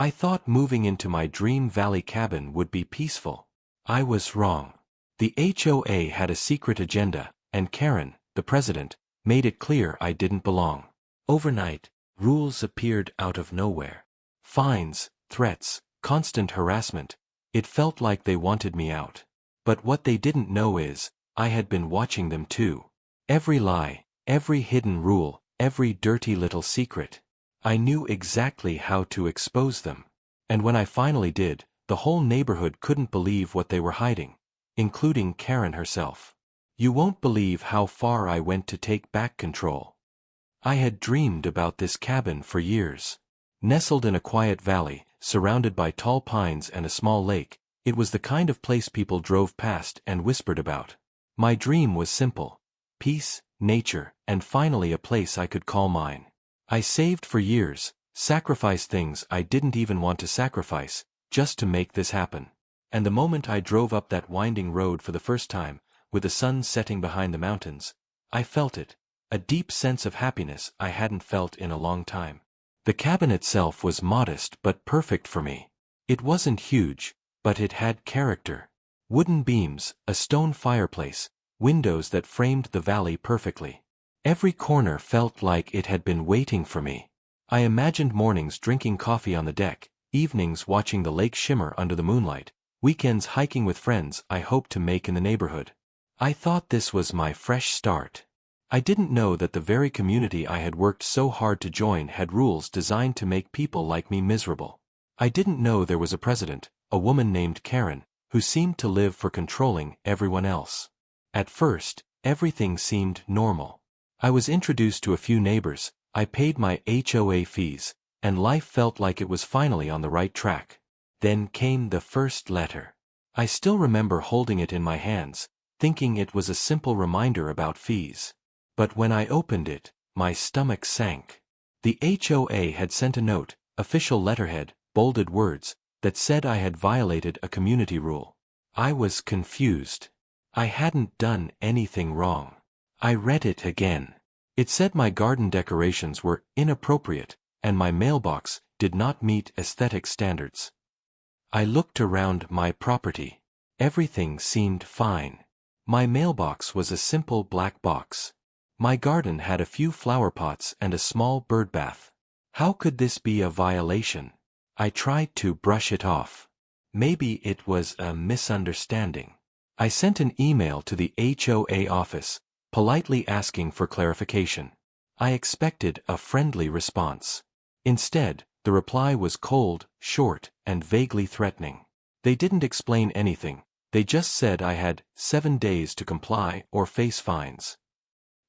I thought moving into my Dream Valley cabin would be peaceful. I was wrong. The HOA had a secret agenda, and Karen, the president, made it clear I didn't belong. Overnight, rules appeared out of nowhere. Fines, threats, constant harassment. It felt like they wanted me out. But what they didn't know is, I had been watching them too. Every lie, every hidden rule, every dirty little secret. I knew exactly how to expose them. And when I finally did, the whole neighborhood couldn't believe what they were hiding, including Karen herself. You won't believe how far I went to take back control. I had dreamed about this cabin for years. Nestled in a quiet valley, surrounded by tall pines and a small lake, it was the kind of place people drove past and whispered about. My dream was simple: peace, nature, and finally a place I could call mine. I saved for years, sacrificed things I didn't even want to sacrifice, just to make this happen. And the moment I drove up that winding road for the first time, with the sun setting behind the mountains, I felt it, a deep sense of happiness I hadn't felt in a long time. The cabin itself was modest but perfect for me. It wasn't huge, but it had character. Wooden beams, a stone fireplace, windows that framed the valley perfectly. Every corner felt like it had been waiting for me. I imagined mornings drinking coffee on the deck, evenings watching the lake shimmer under the moonlight, weekends hiking with friends I hoped to make in the neighborhood. I thought this was my fresh start. I didn't know that the very community I had worked so hard to join had rules designed to make people like me miserable. I didn't know there was a president, a woman named Karen, who seemed to live for controlling everyone else. At first, everything seemed normal. I was introduced to a few neighbors, I paid my HOA fees, and life felt like it was finally on the right track. Then came the first letter. I still remember holding it in my hands, thinking it was a simple reminder about fees. But when I opened it, my stomach sank. The HOA had sent a note, official letterhead, bolded words, that said I had violated a community rule. I was confused. I hadn't done anything wrong. I read it again. It said my garden decorations were inappropriate, and my mailbox did not meet aesthetic standards. I looked around my property. Everything seemed fine. My mailbox was a simple black box. My garden had a few flower pots and a small bird bath. How could this be a violation? I tried to brush it off. Maybe it was a misunderstanding. I sent an email to the HOA office, politely asking for clarification. I expected a friendly response. Instead, the reply was cold, short, and vaguely threatening. They didn't explain anything, they just said I had 7 days to comply or face fines.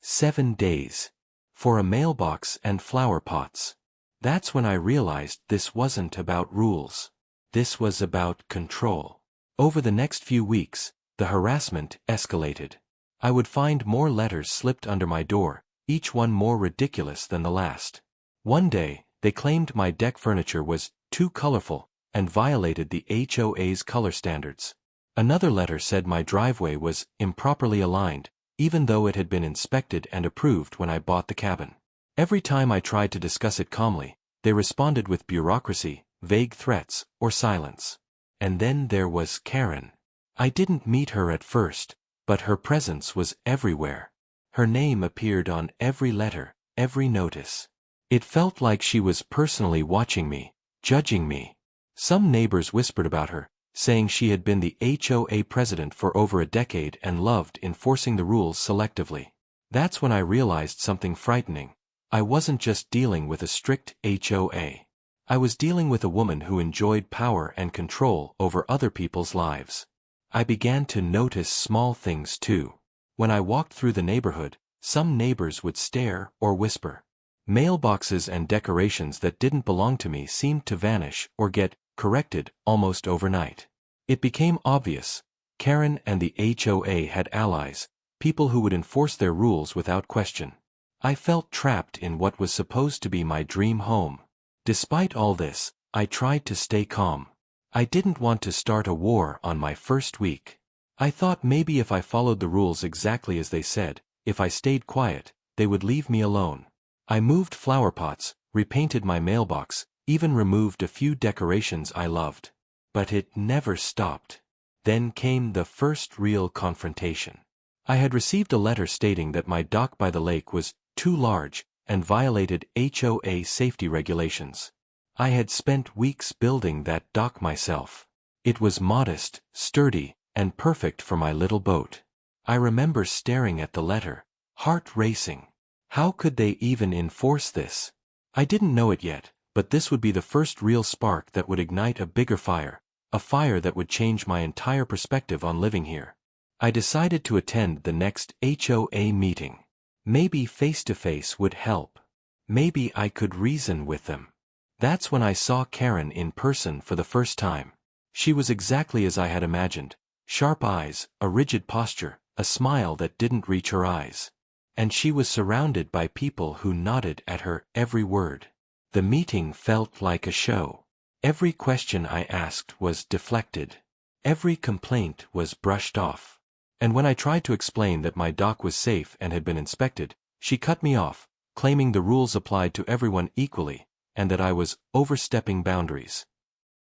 7 days. For a mailbox and flower pots. That's when I realized this wasn't about rules. This was about control. Over the next few weeks, the harassment escalated. I would find more letters slipped under my door, each one more ridiculous than the last. One day, they claimed my deck furniture was too colorful and violated the HOA's color standards. Another letter said my driveway was improperly aligned, even though it had been inspected and approved when I bought the cabin. Every time I tried to discuss it calmly, they responded with bureaucracy, vague threats, or silence. And then there was Karen. I didn't meet her at first, but her presence was everywhere. Her name appeared on every letter, every notice. It felt like she was personally watching me, judging me. Some neighbors whispered about her, saying she had been the HOA president for over a decade and loved enforcing the rules selectively. That's when I realized something frightening. I wasn't just dealing with a strict HOA. I was dealing with a woman who enjoyed power and control over other people's lives. I began to notice small things too. When I walked through the neighborhood, some neighbors would stare or whisper. Mailboxes and decorations that didn't belong to me seemed to vanish or get corrected almost overnight. It became obvious. Karen and the HOA had allies, people who would enforce their rules without question. I felt trapped in what was supposed to be my dream home. Despite all this, I tried to stay calm. I didn't want to start a war on my first week. I thought maybe if I followed the rules exactly as they said, if I stayed quiet, they would leave me alone. I moved flower pots, repainted my mailbox, even removed a few decorations I loved. But it never stopped. Then came the first real confrontation. I had received a letter stating that my dock by the lake was too large and violated HOA safety regulations. I had spent weeks building that dock myself. It was modest, sturdy, and perfect for my little boat. I remember staring at the letter, heart racing. How could they even enforce this? I didn't know it yet, but this would be the first real spark that would ignite a bigger fire, a fire that would change my entire perspective on living here. I decided to attend the next HOA meeting. Maybe face-to-face would help. Maybe I could reason with them. That's when I saw Karen in person for the first time. She was exactly as I had imagined. Sharp eyes, a rigid posture, a smile that didn't reach her eyes. And she was surrounded by people who nodded at her every word. The meeting felt like a show. Every question I asked was deflected. Every complaint was brushed off. And when I tried to explain that my dock was safe and had been inspected, she cut me off, claiming the rules applied to everyone equally, and that I was overstepping boundaries.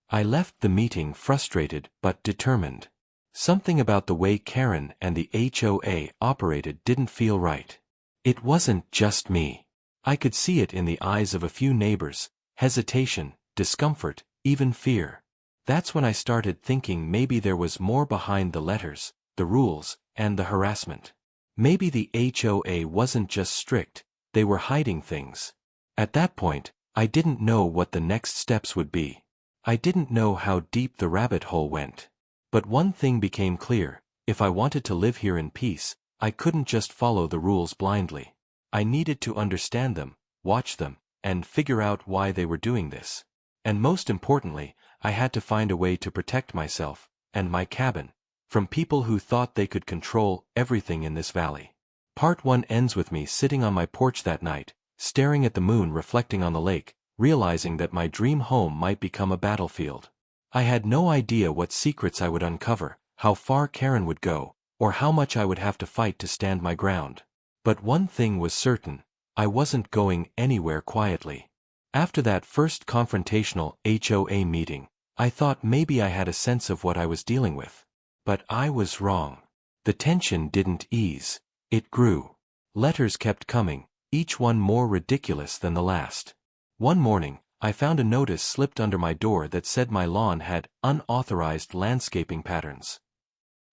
I left the meeting frustrated but determined. Something about the way Karen and the HOA operated didn't feel right. It wasn't just me. I could see it in the eyes of a few neighbors: hesitation, discomfort, even fear. That's when I started thinking maybe there was more behind the letters, the rules, and the harassment. Maybe the HOA wasn't just strict, they were hiding things. At that point, I didn't know what the next steps would be. I didn't know how deep the rabbit hole went. But one thing became clear: if I wanted to live here in peace, I couldn't just follow the rules blindly. I needed to understand them, watch them, and figure out why they were doing this. And most importantly, I had to find a way to protect myself, and my cabin, from people who thought they could control everything in this valley. Part 1 ends with me sitting on my porch that night, staring at the moon reflecting on the lake, realizing that my dream home might become a battlefield. I had no idea what secrets I would uncover, how far Karen would go, or how much I would have to fight to stand my ground. But one thing was certain: I wasn't going anywhere quietly. After that first confrontational HOA meeting, I thought maybe I had a sense of what I was dealing with. But I was wrong. The tension didn't ease. It grew. Letters kept coming, each one more ridiculous than the last. One morning, I found a notice slipped under my door that said my lawn had unauthorized landscaping patterns.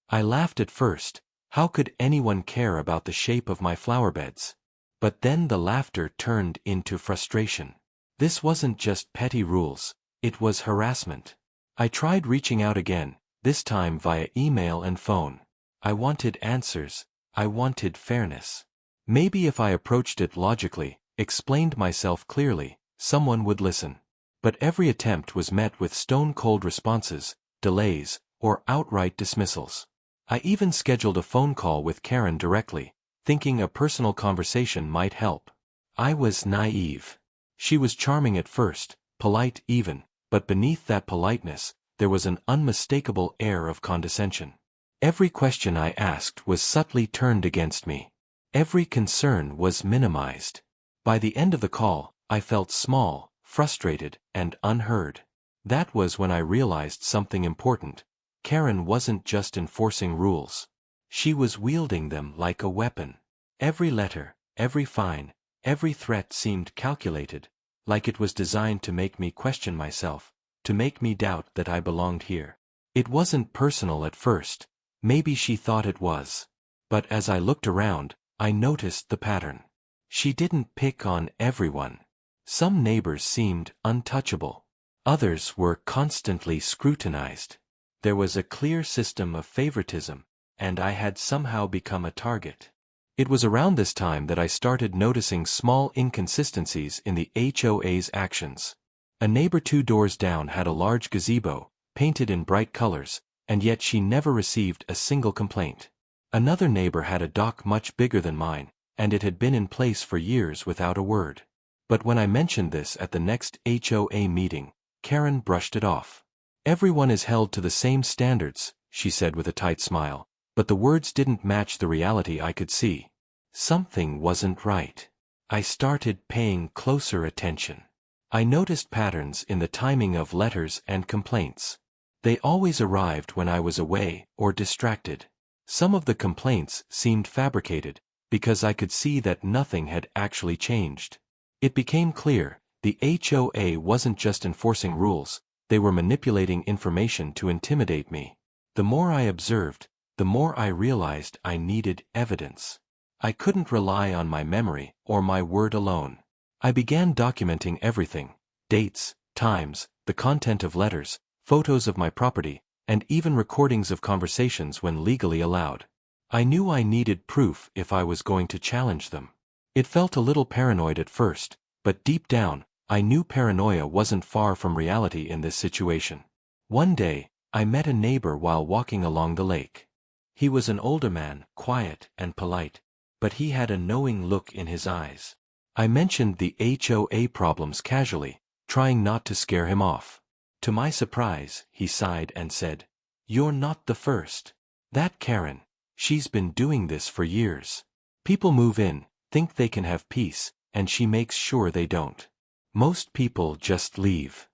I laughed at first. How could anyone care about the shape of my flower beds? But then the laughter turned into frustration. This wasn't just petty rules, it was harassment. I tried reaching out again, this time via email and phone. I wanted answers. I wanted fairness. Maybe if I approached it logically, explained myself clearly, someone would listen. But every attempt was met with stone-cold responses, delays, or outright dismissals. I even scheduled a phone call with Karen directly, thinking a personal conversation might help. I was naive. She was charming at first, polite even, but beneath that politeness, there was an unmistakable air of condescension. Every question I asked was subtly turned against me. Every concern was minimized. By the end of the call, I felt small, frustrated, and unheard. That was when I realized something important. Karen wasn't just enforcing rules. She was wielding them like a weapon. Every letter, every fine, every threat seemed calculated, like it was designed to make me question myself, to make me doubt that I belonged here. It wasn't personal at first. Maybe she thought it was. But as I looked around, I noticed the pattern. She didn't pick on everyone. Some neighbors seemed untouchable. Others were constantly scrutinized. There was a clear system of favoritism, and I had somehow become a target. It was around this time that I started noticing small inconsistencies in the HOA's actions. A neighbor 2 doors down had a large gazebo, painted in bright colors, and yet she never received a single complaint. Another neighbor had a dock much bigger than mine, and it had been in place for years without a word. But when I mentioned this at the next HOA meeting, Karen brushed it off. "Everyone is held to the same standards," she said with a tight smile, but the words didn't match the reality I could see. Something wasn't right. I started paying closer attention. I noticed patterns in the timing of letters and complaints. They always arrived when I was away or distracted. Some of the complaints seemed fabricated, because I could see that nothing had actually changed. It became clear, the HOA wasn't just enforcing rules, they were manipulating information to intimidate me. The more I observed, the more I realized I needed evidence. I couldn't rely on my memory or my word alone. I began documenting everything: dates, times, the content of letters, photos of my property, and even recordings of conversations when legally allowed. I knew I needed proof if I was going to challenge them. It felt a little paranoid at first, but deep down, I knew paranoia wasn't far from reality in this situation. One day, I met a neighbor while walking along the lake. He was an older man, quiet and polite, but he had a knowing look in his eyes. I mentioned the HOA problems casually, trying not to scare him off. To my surprise, he sighed and said, "You're not the first. That Karen, she's been doing this for years. People move in, think they can have peace, and she makes sure they don't. Most people just leave."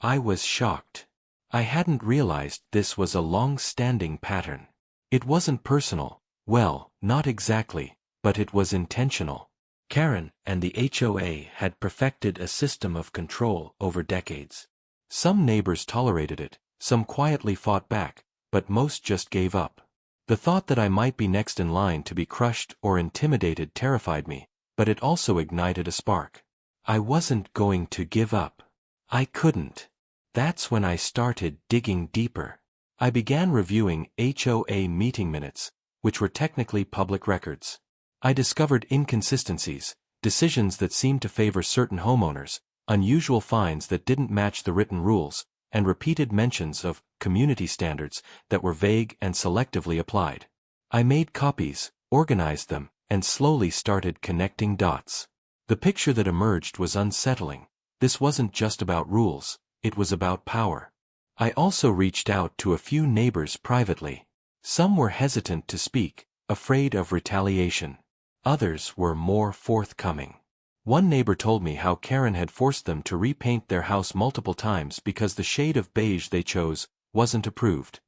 I was shocked. I hadn't realized this was a long-standing pattern. It wasn't personal, well, not exactly, but it was intentional. Karen and the HOA had perfected a system of control over decades. Some neighbors tolerated it, some quietly fought back, but most just gave up. The thought that I might be next in line to be crushed or intimidated terrified me, but it also ignited a spark. I wasn't going to give up. I couldn't. That's when I started digging deeper. I began reviewing HOA meeting minutes, which were technically public records. I discovered inconsistencies, decisions that seemed to favor certain homeowners, unusual fines that didn't match the written rules, and repeated mentions of community standards that were vague and selectively applied. I made copies, organized them, and slowly started connecting dots. The picture that emerged was unsettling. This wasn't just about rules, it was about power. I also reached out to a few neighbors privately. Some were hesitant to speak, afraid of retaliation. Others were more forthcoming. One neighbor told me how Karen had forced them to repaint their house multiple times because the shade of beige they chose wasn't approved.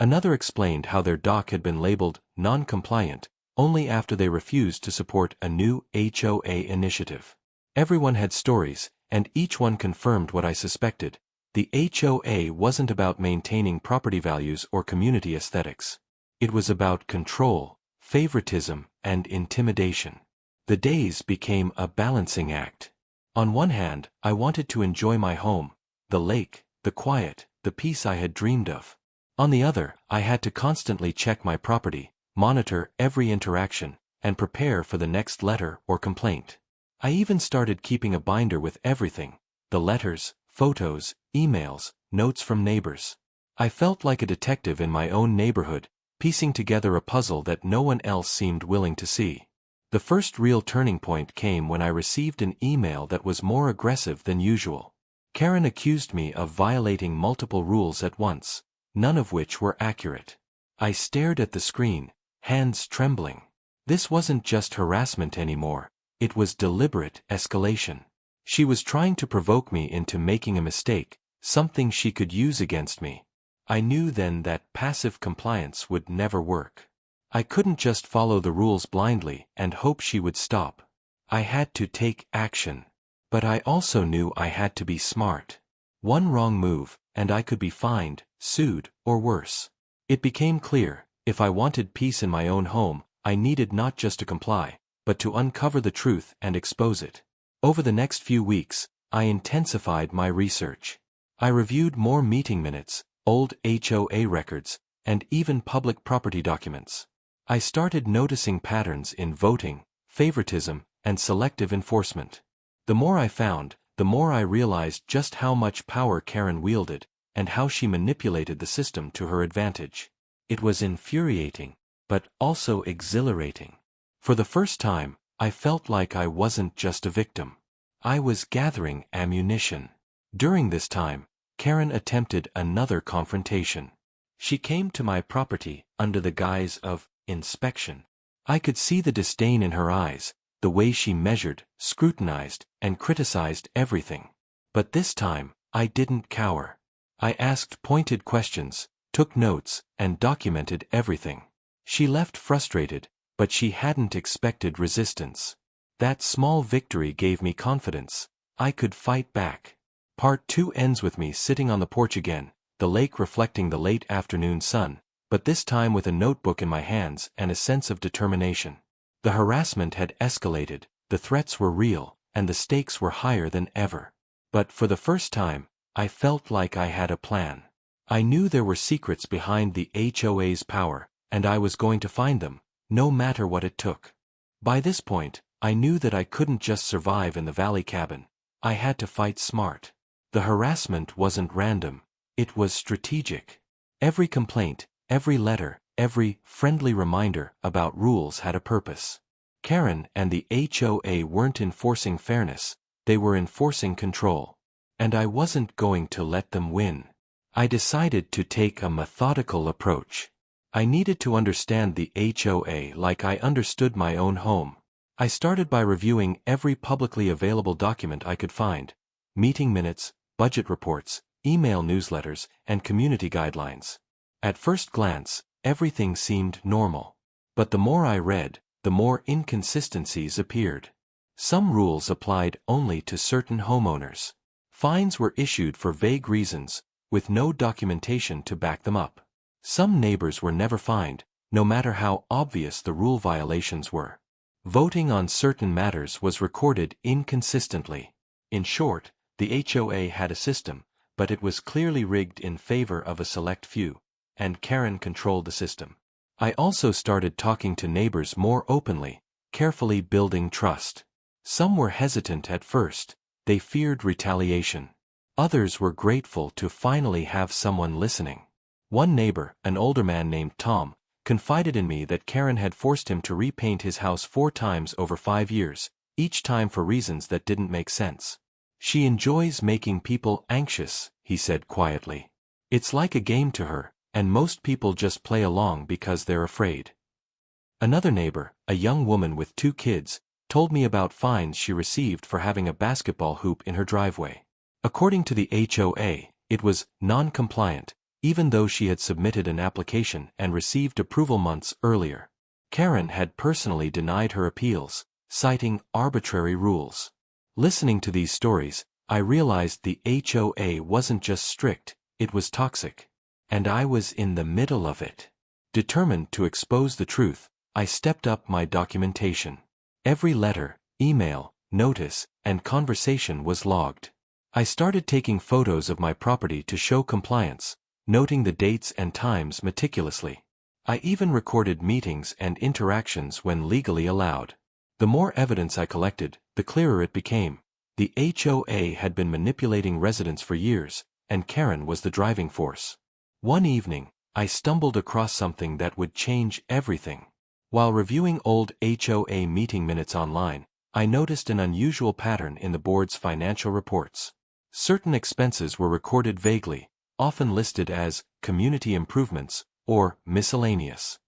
Another explained how their dock had been labeled non-compliant only after they refused to support a new HOA initiative. Everyone had stories, and each one confirmed what I suspected. The HOA wasn't about maintaining property values or community aesthetics. It was about control, favoritism, and intimidation. The days became a balancing act. On one hand, I wanted to enjoy my home, the lake, the quiet, the peace I had dreamed of. On the other, I had to constantly check my property, monitor every interaction, and prepare for the next letter or complaint. I even started keeping a binder with everything: the letters, photos, emails, notes from neighbors. I felt like a detective in my own neighborhood, piecing together a puzzle that no one else seemed willing to see. The first real turning point came when I received an email that was more aggressive than usual. Karen accused me of violating multiple rules at once, none of which were accurate. I stared at the screen, hands trembling. This wasn't just harassment anymore, it was deliberate escalation. She was trying to provoke me into making a mistake, something she could use against me. I knew then that passive compliance would never work. I couldn't just follow the rules blindly and hope she would stop. I had to take action. But I also knew I had to be smart. One wrong move, and I could be fined, sued, or worse. It became clear, if I wanted peace in my own home, I needed not just to comply, but to uncover the truth and expose it. Over the next few weeks, I intensified my research. I reviewed more meeting minutes, old HOA records, and even public property documents. I started noticing patterns in voting, favoritism, and selective enforcement. The more I found, the more I realized just how much power Karen wielded, and how she manipulated the system to her advantage. It was infuriating, but also exhilarating. For the first time, I felt like I wasn't just a victim. I was gathering ammunition. During this time, Karen attempted another confrontation. She came to my property under the guise of inspection. I could see the disdain in her eyes, the way she measured, scrutinized, and criticized everything. But this time, I didn't cower. I asked pointed questions, took notes, and documented everything. She left frustrated, but she hadn't expected resistance. That small victory gave me confidence. I could fight back. Part 2 ends with me sitting on the porch again, the lake reflecting the late afternoon sun, but this time with a notebook in my hands and a sense of determination. The harassment had escalated, the threats were real, and the stakes were higher than ever. But for the first time, I felt like I had a plan. I knew there were secrets behind the HOA's power, and I was going to find them, no matter what it took. By this point, I knew that I couldn't just survive in the valley cabin. I had to fight smart. The harassment wasn't random, it was strategic. Every complaint, every letter, every friendly reminder about rules had a purpose. Karen and the HOA weren't enforcing fairness, they were enforcing control. And I wasn't going to let them win. I decided to take a methodical approach. I needed to understand the HOA like I understood my own home. I started by reviewing every publicly available document I could find: meeting minutes, budget reports, email newsletters, and community guidelines. At first glance, everything seemed normal. But the more I read, the more inconsistencies appeared. Some rules applied only to certain homeowners. Fines were issued for vague reasons, with no documentation to back them up. Some neighbors were never fined, no matter how obvious the rule violations were. Voting on certain matters was recorded inconsistently. In short, the HOA had a system, but it was clearly rigged in favor of a select few, and Karen controlled the system. I also started talking to neighbors more openly, carefully building trust. Some were hesitant at first, they feared retaliation. Others were grateful to finally have someone listening. One neighbor, an older man named Tom, confided in me that Karen had forced him to repaint his house 4 times over 5 years, each time for reasons that didn't make sense. "She enjoys making people anxious," he said quietly. "It's like a game to her, and most people just play along because they're afraid." Another neighbor, a young woman with 2 kids, told me about fines she received for having a basketball hoop in her driveway. According to the HOA, it was non-compliant, even though she had submitted an application and received approval months earlier. Karen had personally denied her appeals, citing arbitrary rules. Listening to these stories, I realized the HOA wasn't just strict, it was toxic. And I was in the middle of it. Determined to expose the truth, I stepped up my documentation. Every letter, email, notice, and conversation was logged. I started taking photos of my property to show compliance, noting the dates and times meticulously. I even recorded meetings and interactions when legally allowed. The more evidence I collected, the clearer it became. The HOA had been manipulating residents for years, and Karen was the driving force. One evening, I stumbled across something that would change everything. While reviewing old HOA meeting minutes online, I noticed an unusual pattern in the board's financial reports. Certain expenses were recorded vaguely, often listed as community improvements or miscellaneous.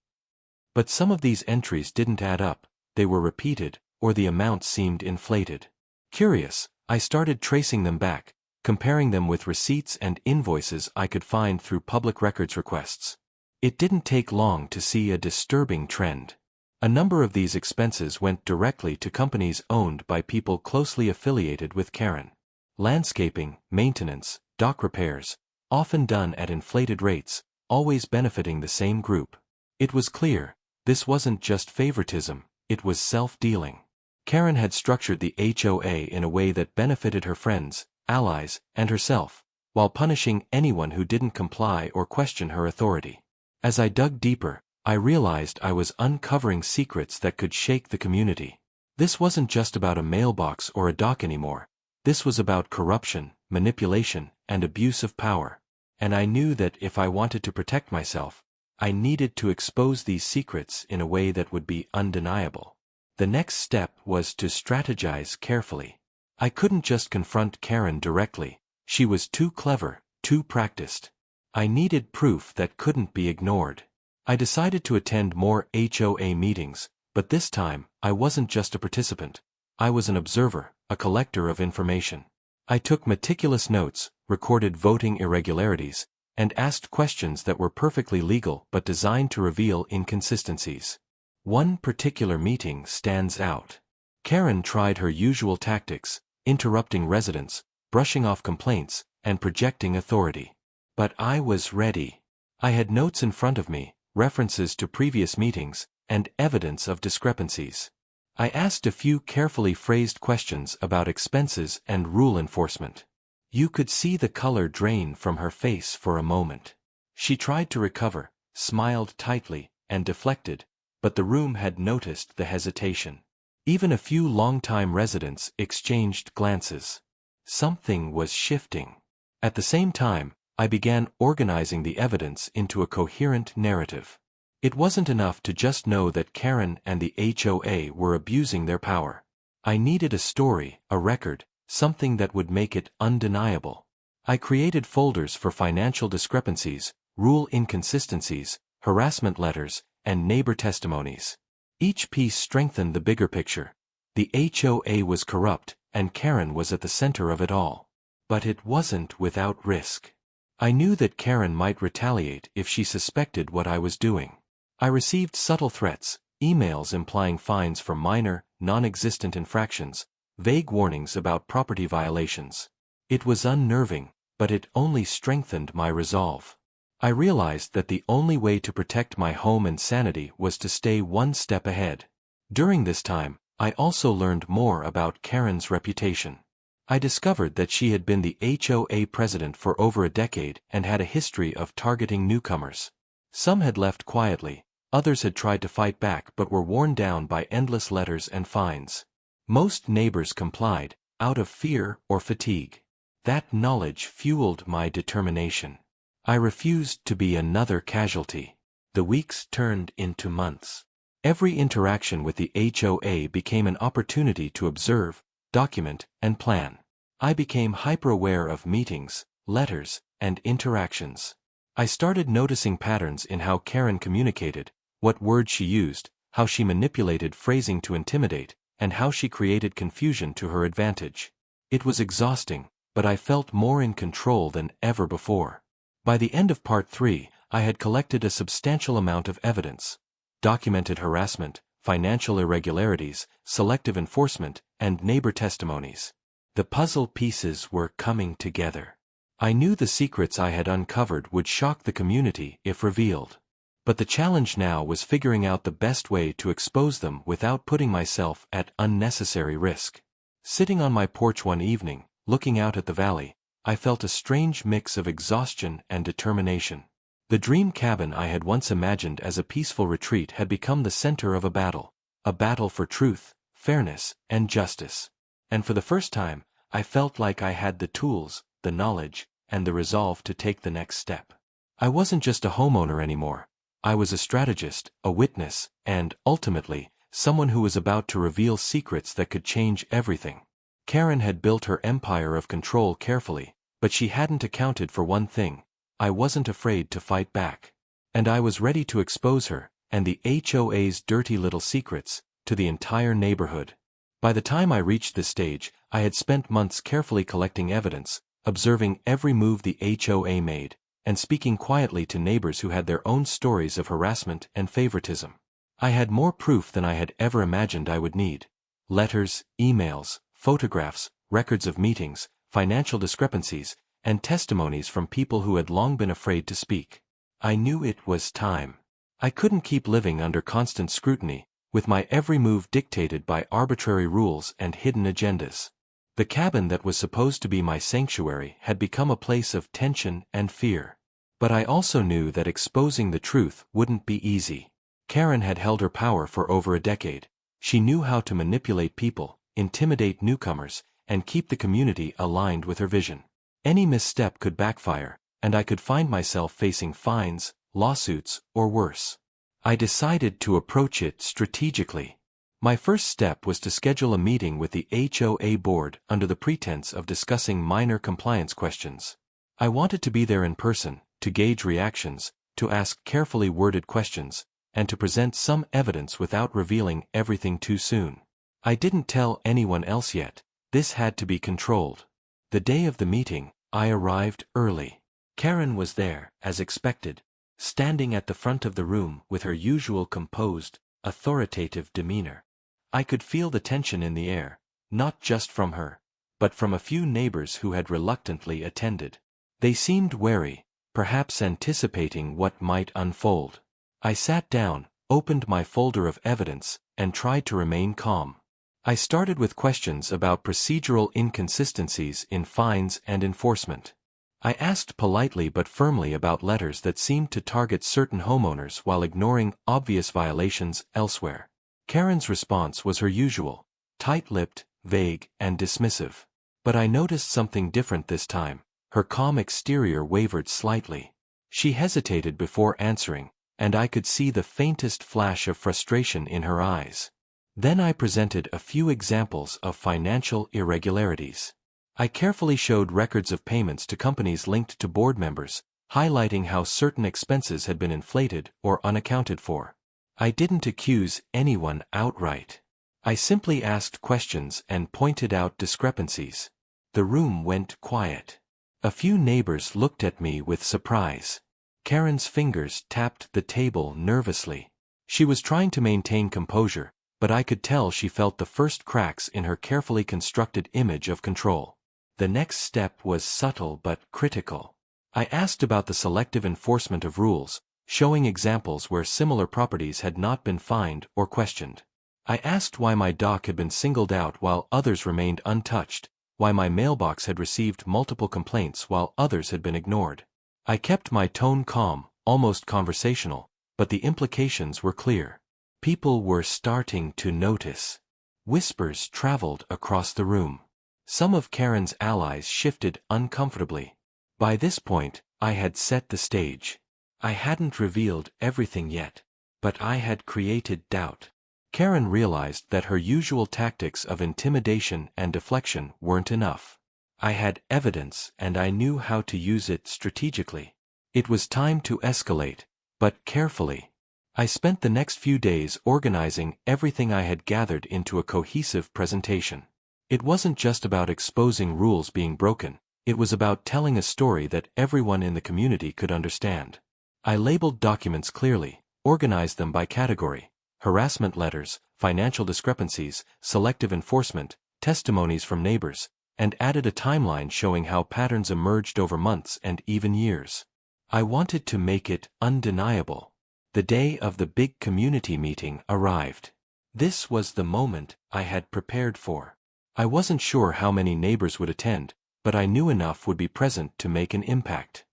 But some of these entries didn't add up, they were repeated, or the amount seemed inflated. Curious, I started tracing them back, comparing them with receipts and invoices I could find through public records requests. It didn't take long to see a disturbing trend. A number of these expenses went directly to companies owned by people closely affiliated with Karen. Landscaping, maintenance, dock repairs, often done at inflated rates, always benefiting the same group. It was clear, this wasn't just favoritism, it was self-dealing. Karen had structured the HOA in a way that benefited her friends, allies, and herself, while punishing anyone who didn't comply or question her authority. As I dug deeper, I realized I was uncovering secrets that could shake the community. This wasn't just about a mailbox or a dock anymore. This was about corruption, manipulation, and abuse of power. And I knew that if I wanted to protect myself, I needed to expose these secrets in a way that would be undeniable. The next step was to strategize carefully. I couldn't just confront Karen directly. She was too clever, too practiced. I needed proof that couldn't be ignored. I decided to attend more HOA meetings, But this time, I wasn't just a participant. I was an observer, a collector of information. I took meticulous notes, recorded voting irregularities, and asked questions that were perfectly legal but designed to reveal inconsistencies. One particular meeting stands out. Karen tried her usual tactics, interrupting residents, brushing off complaints, and projecting authority. But I was ready. I had notes in front of me, references to previous meetings, and evidence of discrepancies. I asked a few carefully phrased questions about expenses and rule enforcement. You could see the color drain from her face for a moment. She tried to recover, smiled tightly, and deflected, but the room had noticed the hesitation. Even a few longtime residents exchanged glances. Something was shifting. At the same time, I began organizing the evidence into a coherent narrative. It wasn't enough to just know that Karen and the HOA were abusing their power. I needed a story, a record, something that would make it undeniable. I created folders for financial discrepancies, rule inconsistencies, harassment letters, and neighbor testimonies. Each piece strengthened the bigger picture. The HOA was corrupt, and Karen was at the center of it all. But it wasn't without risk. I knew that Karen might retaliate if she suspected what I was doing. I received subtle threats, emails implying fines for minor, non-existent infractions, vague warnings about property violations. It was unnerving, but it only strengthened my resolve. I realized that the only way to protect my home and sanity was to stay one step ahead. During this time, I also learned more about Karen's reputation. I discovered that she had been the HOA president for over a decade and had a history of targeting newcomers. Some had left quietly, others had tried to fight back but were worn down by endless letters and fines. Most neighbors complied, out of fear or fatigue. That knowledge fueled my determination. I refused to be another casualty. The weeks turned into months. Every interaction with the HOA became an opportunity to observe, document, and plan. I became hyper-aware of meetings, letters, and interactions. I started noticing patterns in how Karen communicated, what words she used, how she manipulated phrasing to intimidate, and how she created confusion to her advantage. It was exhausting, but I felt more in control than ever before. By the end of Part 3, I had collected a substantial amount of evidence. Documented harassment, financial irregularities, selective enforcement, and neighbor testimonies. The puzzle pieces were coming together. I knew the secrets I had uncovered would shock the community if revealed. But the challenge now was figuring out the best way to expose them without putting myself at unnecessary risk. Sitting on my porch one evening, looking out at the valley, I felt a strange mix of exhaustion and determination. The dream cabin I had once imagined as a peaceful retreat had become the center of a battle for truth, fairness, and justice. And for the first time, I felt like I had the tools, the knowledge, and the resolve to take the next step. I wasn't just a homeowner anymore. I was a strategist, a witness, and, ultimately, someone who was about to reveal secrets that could change everything. Karen had built her empire of control carefully, but she hadn't accounted for one thing. I wasn't afraid to fight back. And I was ready to expose her, and the HOA's dirty little secrets, to the entire neighborhood. By the time I reached this stage, I had spent months carefully collecting evidence, observing every move the HOA made, and speaking quietly to neighbors who had their own stories of harassment and favoritism. I had more proof than I had ever imagined I would need. Letters, emails, photographs, records of meetings, financial discrepancies, and testimonies from people who had long been afraid to speak. I knew it was time. I couldn't keep living under constant scrutiny, with my every move dictated by arbitrary rules and hidden agendas. The cabin that was supposed to be my sanctuary had become a place of tension and fear. But I also knew that exposing the truth wouldn't be easy. Karen had held her power for over a decade. She knew how to manipulate people, intimidate newcomers, and keep the community aligned with her vision. Any misstep could backfire, and I could find myself facing fines, lawsuits, or worse. I decided to approach it strategically. My first step was to schedule a meeting with the HOA board under the pretense of discussing minor compliance questions. I wanted to be there in person, to gauge reactions, to ask carefully worded questions, and to present some evidence without revealing everything too soon. I didn't tell anyone else yet. This had to be controlled. The day of the meeting, I arrived early. Karen was there, as expected, standing at the front of the room with her usual composed, authoritative demeanor. I could feel the tension in the air, not just from her, but from a few neighbors who had reluctantly attended. They seemed wary, perhaps anticipating what might unfold. I sat down, opened my folder of evidence, and tried to remain calm. I started with questions about procedural inconsistencies in fines and enforcement. I asked politely but firmly about letters that seemed to target certain homeowners while ignoring obvious violations elsewhere. Karen's response was her usual, tight-lipped, vague, and dismissive. But I noticed something different this time. Her calm exterior wavered slightly. She hesitated before answering, and I could see the faintest flash of frustration in her eyes. Then I presented a few examples of financial irregularities. I carefully showed records of payments to companies linked to board members, highlighting how certain expenses had been inflated or unaccounted for. I didn't accuse anyone outright. I simply asked questions and pointed out discrepancies. The room went quiet. A few neighbors looked at me with surprise. Karen's fingers tapped the table nervously. She was trying to maintain composure, but I could tell she felt the first cracks in her carefully constructed image of control. The next step was subtle but critical. I asked about the selective enforcement of rules, showing examples where similar properties had not been fined or questioned. I asked why my dock had been singled out while others remained untouched, why my mailbox had received multiple complaints while others had been ignored. I kept my tone calm, almost conversational, but the implications were clear. People were starting to notice. Whispers traveled across the room. Some of Karen's allies shifted uncomfortably. By this point, I had set the stage. I hadn't revealed everything yet, but I had created doubt. Karen realized that her usual tactics of intimidation and deflection weren't enough. I had evidence and I knew how to use it strategically. It was time to escalate, but carefully. I spent the next few days organizing everything I had gathered into a cohesive presentation. It wasn't just about exposing rules being broken, it was about telling a story that everyone in the community could understand. I labeled documents clearly, organized them by category: harassment letters, financial discrepancies, selective enforcement, testimonies from neighbors, and added a timeline showing how patterns emerged over months and even years. I wanted to make it undeniable. The day of the big community meeting arrived. This was the moment I had prepared for. I wasn't sure how many neighbors would attend, but I knew enough would be present to make an impact.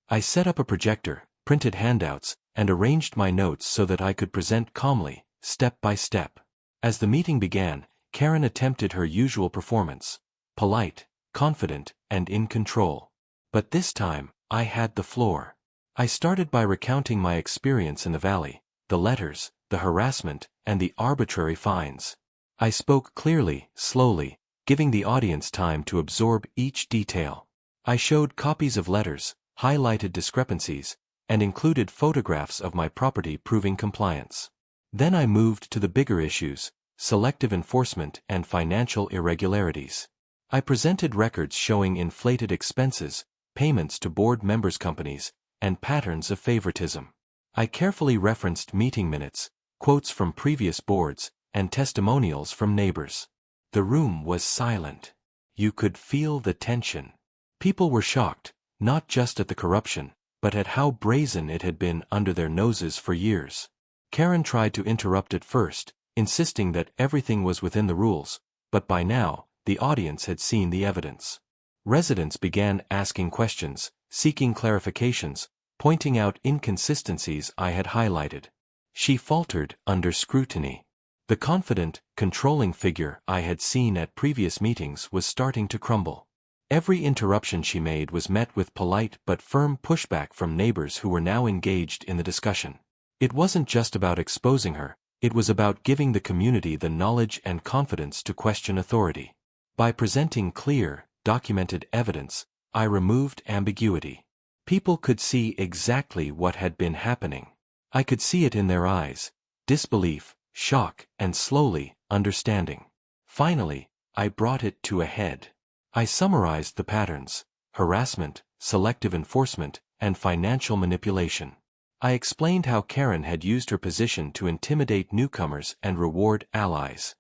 I set up a projector, printed handouts, and arranged my notes so that I could present calmly, step by step. As the meeting began, Karen attempted her usual performance: polite, confident, and in control. But this time, I had the floor. I started by recounting my experience in the valley, the letters, the harassment, and the arbitrary fines. I spoke clearly, slowly, giving the audience time to absorb each detail. I showed copies of letters, highlighted discrepancies, and included photographs of my property proving compliance. Then I moved to the bigger issues: selective enforcement and financial irregularities. I presented records showing inflated expenses, payments to board members' companies, and patterns of favoritism. I carefully referenced meeting minutes, quotes from previous boards, and testimonials from neighbors. The room was silent. You could feel the tension. People were shocked, not just at the corruption, but at how brazen it had been under their noses for years. Karen tried to interrupt at first, insisting that everything was within the rules, but by now, the audience had seen the evidence. Residents began asking questions, seeking clarifications, pointing out inconsistencies I had highlighted. She faltered under scrutiny. The confident, controlling figure I had seen at previous meetings was starting to crumble. Every interruption she made was met with polite but firm pushback from neighbors who were now engaged in the discussion. It wasn't just about exposing her, it was about giving the community the knowledge and confidence to question authority. By presenting clear, documented evidence, I removed ambiguity. People could see exactly what had been happening. I could see it in their eyes: disbelief, shock, and slowly, understanding. Finally, I brought it to a head. I summarized the patterns: harassment, selective enforcement, and financial manipulation. I explained how Karen had used her position to intimidate newcomers and reward allies.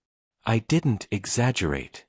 I didn't exaggerate.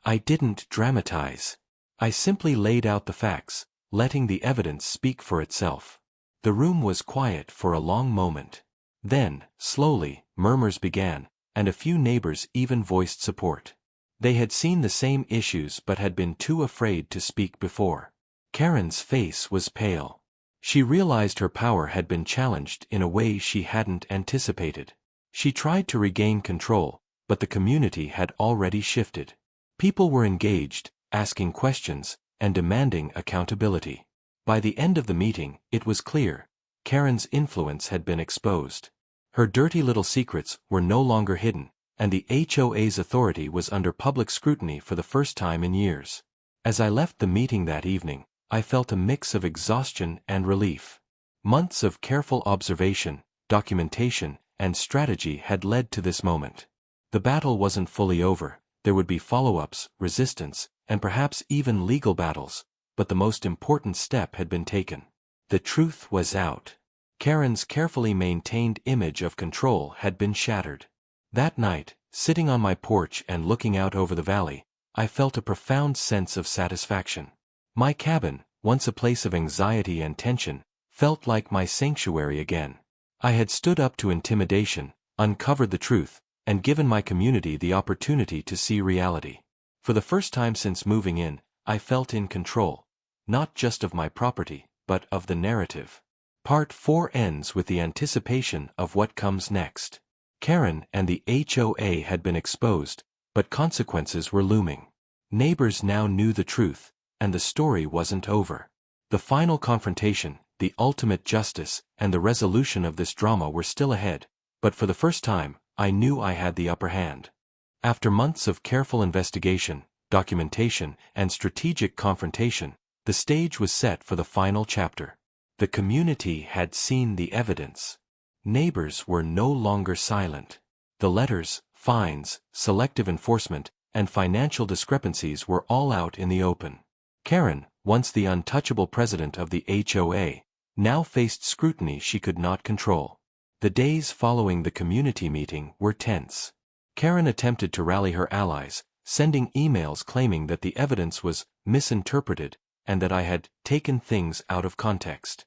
I didn't dramatize. I simply laid out the facts, letting the evidence speak for itself. The room was quiet for a long moment. Then, slowly, murmurs began, and a few neighbors even voiced support. They had seen the same issues but had been too afraid to speak before. Karen's face was pale. She realized her power had been challenged in a way she hadn't anticipated. She tried to regain control, but the community had already shifted. People were engaged, asking questions, and demanding accountability. By the end of the meeting, it was clear: Karen's influence had been exposed. Her dirty little secrets were no longer hidden, and the HOA's authority was under public scrutiny for the first time in years. As I left the meeting that evening, I felt a mix of exhaustion and relief. Months of careful observation, documentation, and strategy had led to this moment. The battle wasn't fully over. There would be follow-ups, resistance, and perhaps even legal battles, but the most important step had been taken. The truth was out. Karen's carefully maintained image of control had been shattered. That night, sitting on my porch and looking out over the valley, I felt a profound sense of satisfaction. My cabin, once a place of anxiety and tension, felt like my sanctuary again. I had stood up to intimidation, uncovered the truth, and given my community the opportunity to see reality. For the first time since moving in, I felt in control, not just of my property, but of the narrative. Part 4 ends with the anticipation of what comes next. Karen and the HOA had been exposed, but consequences were looming. Neighbors now knew the truth, and the story wasn't over. The final confrontation, the ultimate justice, and the resolution of this drama were still ahead, but for the first time, I knew I had the upper hand. After months of careful investigation, documentation, and strategic confrontation, the stage was set for the final chapter. The community had seen the evidence. Neighbors were no longer silent. The letters, fines, selective enforcement, and financial discrepancies were all out in the open. Karen, once the untouchable president of the HOA, now faced scrutiny she could not control. The days following the community meeting were tense. Karen attempted to rally her allies, sending emails claiming that the evidence was misinterpreted and that I had taken things out of context.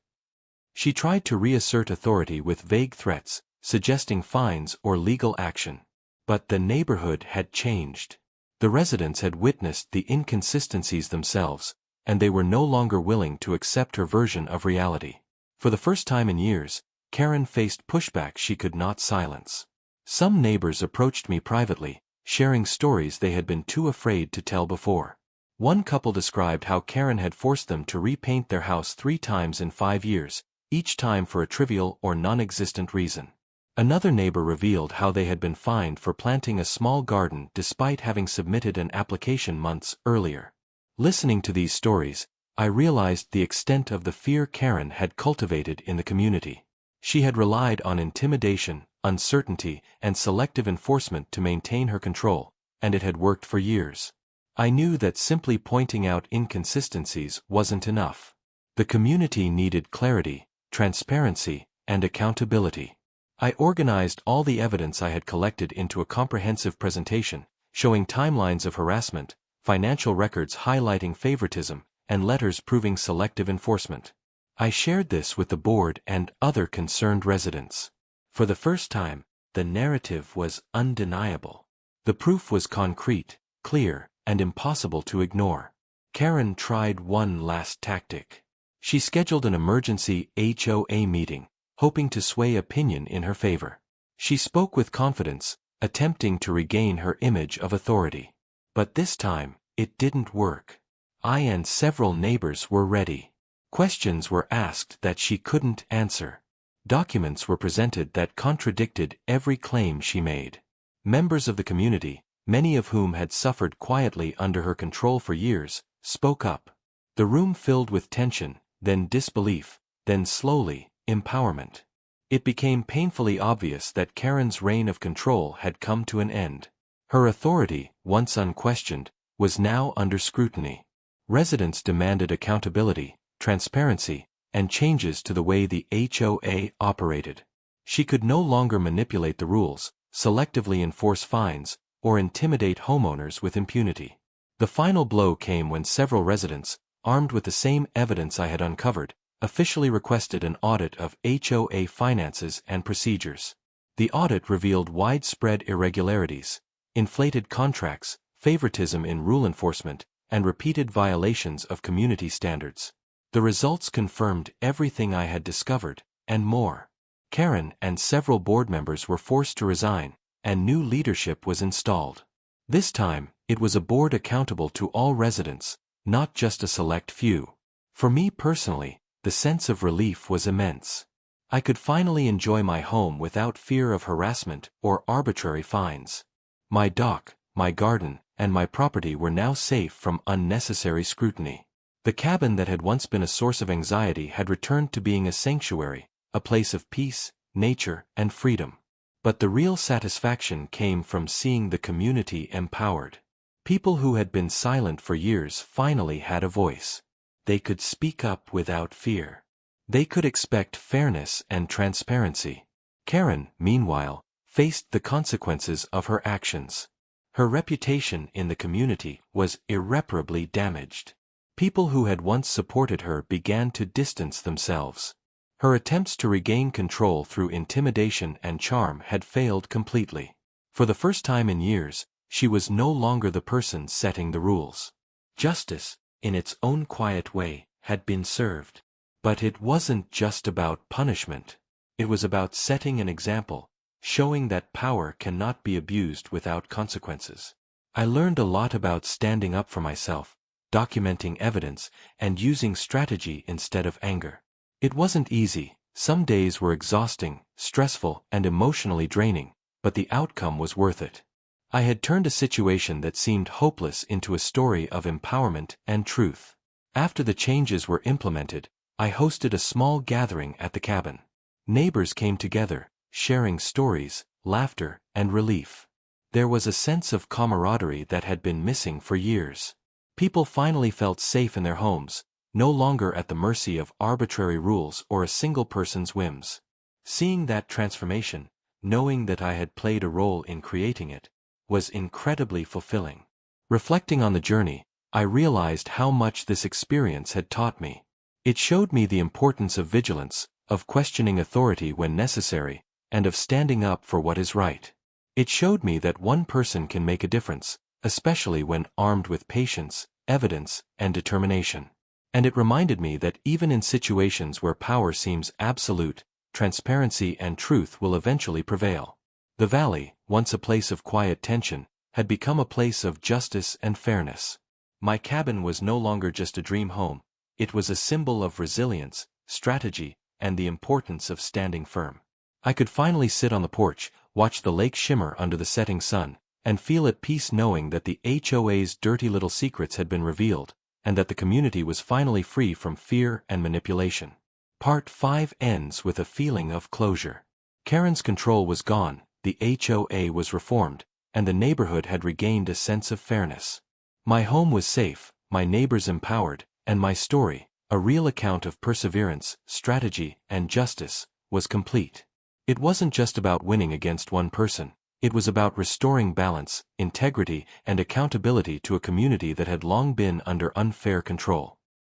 She tried to reassert authority with vague threats, suggesting fines or legal action. But the neighborhood had changed. The residents had witnessed the inconsistencies themselves, and they were no longer willing to accept her version of reality. For the first time in years, Karen faced pushback she could not silence. Some neighbors approached me privately, sharing stories they had been too afraid to tell before. One couple described how Karen had forced them to repaint their house 3 times in 5 years, each time for a trivial or non-existent reason. Another neighbor revealed how they had been fined for planting a small garden despite having submitted an application months earlier. Listening to these stories, I realized the extent of the fear Karen had cultivated in the community. She had relied on intimidation, uncertainty, and selective enforcement to maintain her control, and it had worked for years. I knew that simply pointing out inconsistencies wasn't enough. The community needed clarity, transparency, and accountability. I organized all the evidence I had collected into a comprehensive presentation, showing timelines of harassment, financial records highlighting favoritism, and letters proving selective enforcement. I shared this with the board and other concerned residents. For the first time, the narrative was undeniable. The proof was concrete, clear, and impossible to ignore. Karen tried one last tactic. She scheduled an emergency HOA meeting, hoping to sway opinion in her favor. She spoke with confidence, attempting to regain her image of authority. But this time, it didn't work. I and several neighbors were ready. Questions were asked that she couldn't answer. Documents were presented that contradicted every claim she made. Members of the community, many of whom had suffered quietly under her control for years, spoke up. The room filled with tension, then disbelief, then slowly, empowerment. It became painfully obvious that Karen's reign of control had come to an end. Her authority, once unquestioned, was now under scrutiny. Residents demanded accountability, transparency, and changes to the way the HOA operated. She could no longer manipulate the rules, selectively enforce fines, or intimidate homeowners with impunity. The final blow came when several residents, armed with the same evidence I had uncovered, officially requested an audit of HOA finances and procedures. The audit revealed widespread irregularities, inflated contracts, favoritism in rule enforcement, and repeated violations of community standards. The results confirmed everything I had discovered, and more. Karen and several board members were forced to resign, and new leadership was installed. This time, it was a board accountable to all residents, not just a select few. For me personally, the sense of relief was immense. I could finally enjoy my home without fear of harassment or arbitrary fines. My dock, my garden, and my property were now safe from unnecessary scrutiny. The cabin that had once been a source of anxiety had returned to being a sanctuary, a place of peace, nature, and freedom. But the real satisfaction came from seeing the community empowered. People who had been silent for years finally had a voice. They could speak up without fear. They could expect fairness and transparency. Karen, meanwhile, faced the consequences of her actions. Her reputation in the community was irreparably damaged. People who had once supported her began to distance themselves. Her attempts to regain control through intimidation and charm had failed completely. For the first time in years, she was no longer the person setting the rules. Justice, in its own quiet way, had been served. But it wasn't just about punishment. It was about setting an example, showing that power cannot be abused without consequences. I learned a lot about standing up for myself, documenting evidence, and using strategy instead of anger. It wasn't easy. Some days were exhausting, stressful, and emotionally draining, but the outcome was worth it. I had turned a situation that seemed hopeless into a story of empowerment and truth. After the changes were implemented, I hosted a small gathering at the cabin. Neighbors came together, sharing stories, laughter, and relief. There was a sense of camaraderie that had been missing for years. People finally felt safe in their homes, no longer at the mercy of arbitrary rules or a single person's whims. Seeing that transformation, knowing that I had played a role in creating it, was incredibly fulfilling. Reflecting on the journey, I realized how much this experience had taught me. It showed me the importance of vigilance, of questioning authority when necessary, and of standing up for what is right. It showed me that one person can make a difference, especially when armed with patience, evidence, and determination. And it reminded me that even in situations where power seems absolute, transparency and truth will eventually prevail. The valley, once a place of quiet tension, had become a place of justice and fairness. My cabin was no longer just a dream home. It was a symbol of resilience, strategy, and the importance of standing firm. I could finally sit on the porch, watch the lake shimmer under the setting sun, and feel at peace knowing that the HOA's dirty little secrets had been revealed, and that the community was finally free from fear and manipulation. Part 5 ends with a feeling of closure. Karen's control was gone, the HOA was reformed, and the neighborhood had regained a sense of fairness. My home was safe, my neighbors empowered, and my story, a real account of perseverance, strategy, and justice, was complete. It wasn't just about winning against one person. It was about restoring balance, integrity, and accountability to a community that had long been under unfair control.